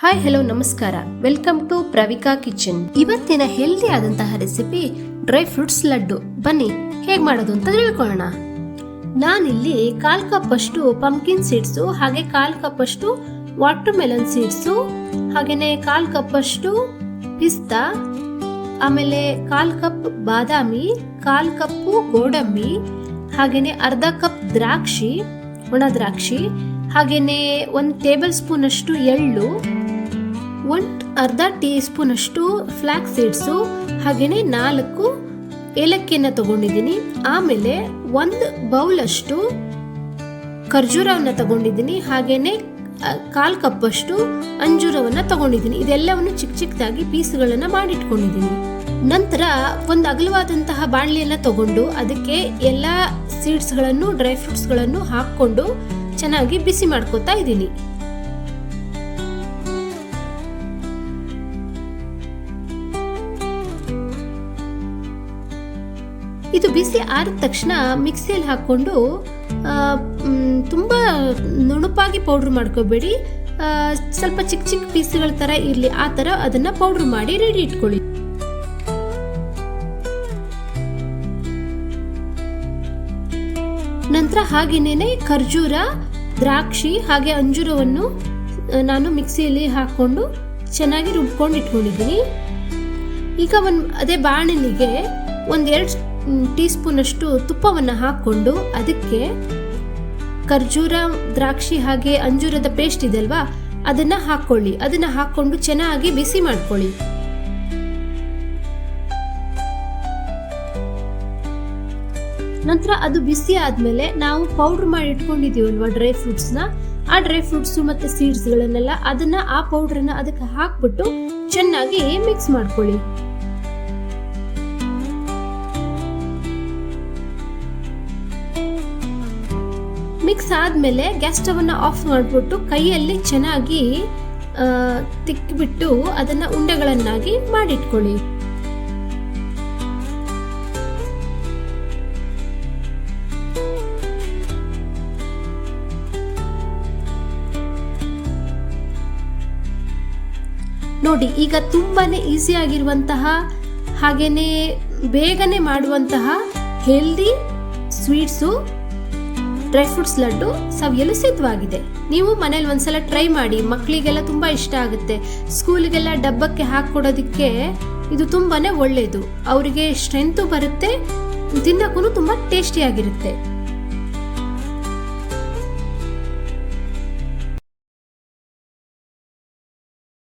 Hi hello ನಮಸ್ಕಾರ, welcome to ಪ್ರವಿಕಾ kitchen. ಇವತ್ತಿನ healthy ಆದಂತಹ ರೆಸಿಪಿ ಡ್ರೈ ಫ್ರೂಟ್ಸ್ ಲಡ್ಡು. ಬನ್ನಿ ಹೇಗೆ ಮಾಡೋದು ಅಂತ ತಿಳ್ಕೊಳ್ಳೋಣ. ನಾನಿಲ್ಲಿ 1/4 ಕಪ್ ಅಷ್ಟು ಪಂಪ್ಕಿನ್ ಸೀಡ್ಸು, ಹಾಗೆ 1/4 ಕಪ್ ಅಷ್ಟು ವಾಟರ್ ಮೆಲನ್ ಸೀಡ್ಸು, ಹಾಗೇನೆ 1/4 ಕಪ್ ಅಷ್ಟು ಪಿಸ್ತಾ, ಆಮೇಲೆ 1/4 ಕಪ್ ಬಾದಾಮಿ, 1/4 ಕಪ್ಪು ಗೋಡಂಬಿ, ಹಾಗೇನೆ ಅರ್ಧ ಕಪ್ ದ್ರಾಕ್ಷಿ, ಒಣ ದ್ರಾಕ್ಷಿ, ಹಾಗೇನೆ 1 ಟೇಬಲ್ ಸ್ಪೂನ್ ಅಷ್ಟು ಎಳ್ಳು, ಅರ್ಧ ಟೀ ಸ್ಪೂನ್ ಅಷ್ಟು ಫ್ಲಾಕ್ಸ್ ಸೀಡ್ಸು, ಹಾಗೇನೆ 4 ಏಲಕ್ಕಿಯನ್ನು ತಗೊಂಡಿದ್ದೀನಿ. ಆಮೇಲೆ 1 ಬೌಲ್ ಅಷ್ಟು ಖರ್ಜೂರವನ್ನು ತಗೊಂಡಿದ್ದೀನಿ, ಹಾಗೇನೆ 1/4 ಕಪ್ ಅಷ್ಟು ಅಂಜೂರವನ್ನು ತಗೊಂಡಿದ್ದೀನಿ. ಇದೆಲ್ಲವನ್ನು ಚಿಕ್ಕ ಚಿಕ್ಕದಾಗಿ ಪೀಸ್ಗಳನ್ನು ಮಾಡಿಟ್ಕೊಂಡಿದ್ದೀನಿ. ನಂತರ ಒಂದು ಅಗಲವಾದಂತಹ ಬಾಣಲಿಯನ್ನು ತಗೊಂಡು ಅದಕ್ಕೆ ಎಲ್ಲ ಸೀಡ್ಸ್ಗಳನ್ನು, ಡ್ರೈ ಫ್ರೂಟ್ಸ್ಗಳನ್ನು ಹಾಕೊಂಡು ಚೆನ್ನಾಗಿ ಬಿಸಿ ಮಾಡ್ಕೋತಾ ಇದ್ದೀನಿ. ಇದು ಬಿಸಿ ಆದ ತಕ್ಷಣ ಮಿಕ್ಸಿಯಲ್ಲಿ ಹಾಕೊಂಡು ತುಂಬಾ ನುಣುಪಾಗಿ ಪೌಡರ್ ಮಾಡ್ಕೋಬೇಡಿ, ಸ್ವಲ್ಪ ಚಿಕ್ಕ ಚಿಕ್ಕ ಪೀಸ್ಗಳ ತರ ಇರ್ಲಿ, ಆ ತರ ಅದನ್ನ ಪೌಡರ್ ಮಾಡಿ ರೆಡಿ ಇಟ್ಕೊಳ್ಳಿ. ನಂತರ ಹಾಗೇನೇನೆ ಖರ್ಜೂರ, ದ್ರಾಕ್ಷಿ ಹಾಗೆ ಅಂಜೂರವನ್ನು ನಾನು ಮಿಕ್ಸಿಯಲ್ಲಿ ಹಾಕೊಂಡು ಚೆನ್ನಾಗಿ ರುಬ್ಕೊಂಡು ಇಟ್ಕೊಂಡಿದ್ದೀನಿ. ಈಗ ಅದೇ ಬಾಣಲಿಗೆ 1-2 ಟೀ ಸ್ಪೂನ್ ಅಷ್ಟು ತುಪ್ಪವನ್ನು ಹಾಕೊಂಡು ಅದಕ್ಕೆ ಖರ್ಜೂರ, ದ್ರಾಕ್ಷಿ ಹಾಗೆ ಅಂಜೂರದ ಪೇಸ್ಟ್ ಇದೆ ಅಲ್ವಾ, ಅದನ್ನ ಹಾಕೊಳ್ಳಿ. ಅದನ್ನ ಹಾಕೊಂಡು ಚೆನ್ನಾಗಿ ಬಿಸಿ ಮಾಡ್ಕೊಳ್ಳಿ. ನಂತರ ಅದು ಬಿಸಿ ಆದ್ಮೇಲೆ ನಾವು ಪೌಡರ್ ಮಾಡಿ ಇಟ್ಕೊಂಡಿದೀವಲ್ವಾ ಡ್ರೈ ಫ್ರೂಟ್ಸ್ ನ, ಆ ಡ್ರೈ ಫ್ರೂಟ್ಸ್ ಮತ್ತೆ ಸೀಡ್ಸ್ ಗಳನ್ನೆಲ್ಲ ಅದನ್ನ ಆ ಪೌಡರ್ನ ಅದಕ್ಕೆ ಹಾಕ್ಬಿಟ್ಟು ಚೆನ್ನಾಗಿ ಮಿಕ್ಸ್ ಮಾಡ್ಕೊಳ್ಳಿ. ಮಿಕ್ಸ್ ಆದ್ಮೇಲೆ ಗ್ಯಾಸ್ ಸ್ಟವ್ ಅನ್ನ ಆಫ್ ಮಾಡಿಬಿಟ್ಟು ಕೈಯಲ್ಲಿ ಚೆನ್ನಾಗಿ ತಿಕ್ಕಿಬಿಟ್ಟು ಅದನ್ನ ಉಂಡೆಗಳನ್ನಾಗಿ ಮಾಡಿಟ್ಕೊಳ್ಳಿ. ನೋಡಿ, ಈಗ ತುಂಬಾನೇ ಈಸಿ ಆಗಿರುವಂತಹ ಹಾಗೇನೆ ಬೇಗನೆ ಮಾಡುವಂತಹ healthy sweets dry fruits laddu ಸವಿಯಲು ಸಿದ್ಧವಾಗಿದೆ. ನೀವು ಮನೇಲಿ ಒಂದ್ಸಲ ಟ್ರೈ ಮಾಡಿ, ಮಕ್ಕಳಿಗೆಲ್ಲ ತುಂಬಾ ಇಷ್ಟ ಆಗುತ್ತೆ. ಸ್ಕೂಲಿಗೆಲ್ಲ ಡಬ್ಬಕ್ಕೆ ಹಾಕೊಡೋದಿಕ್ಕೆ ಇದು ತುಂಬಾನೇ ಒಳ್ಳೇದು. ಅವರಿಗೆ ಸ್ಟ್ರೆಂತ್ ಬರುತ್ತೆ, ತಿನ್ನಕ್ಕೂ ತುಂಬಾ ಟೇಸ್ಟಿ ಆಗಿರುತ್ತೆ.